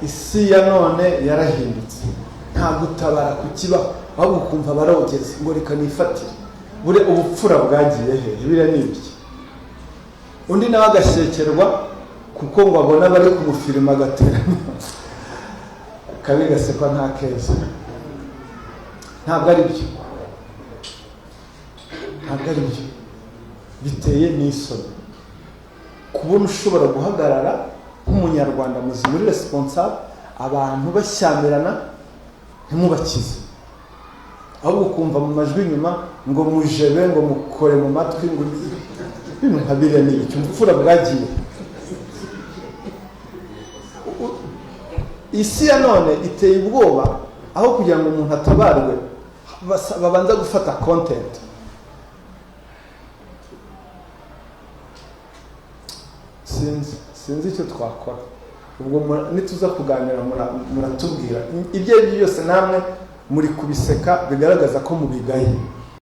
isi ya none yarahindutse, nta gutabara kukibaho, ahubwo ukumva barogeze ngo reka nifatire. Bure ubupfura bwagiye hehe? Biriya ni ibiki? Undi nawe agashekerwa kuko ngo abona bari kumufirima agateranya kabi gasekwa nta keza. Ntabwo ari byo, ntabwo ari byo. Biteye n'isoni kubona ushobora guhagarara nk'umunyarwanda muzima muri responsable abantu bashyamirana ntimubakize, ahubwo kumva mu majwi inyuma ngo mujebe ngo mukore mu matwi ngo ibintu nka biriya ni ibiki? Ubupfura bwagiye. Isi ya none iteye ubwoba, aho kugira ngo umuntu atabarwe babanza gufata content. Sinzi icyo twakora. Ubwo nituza kuganira muratubwira ibyo byose, namwe muri kubiseka bigaragaza ko mubigaye.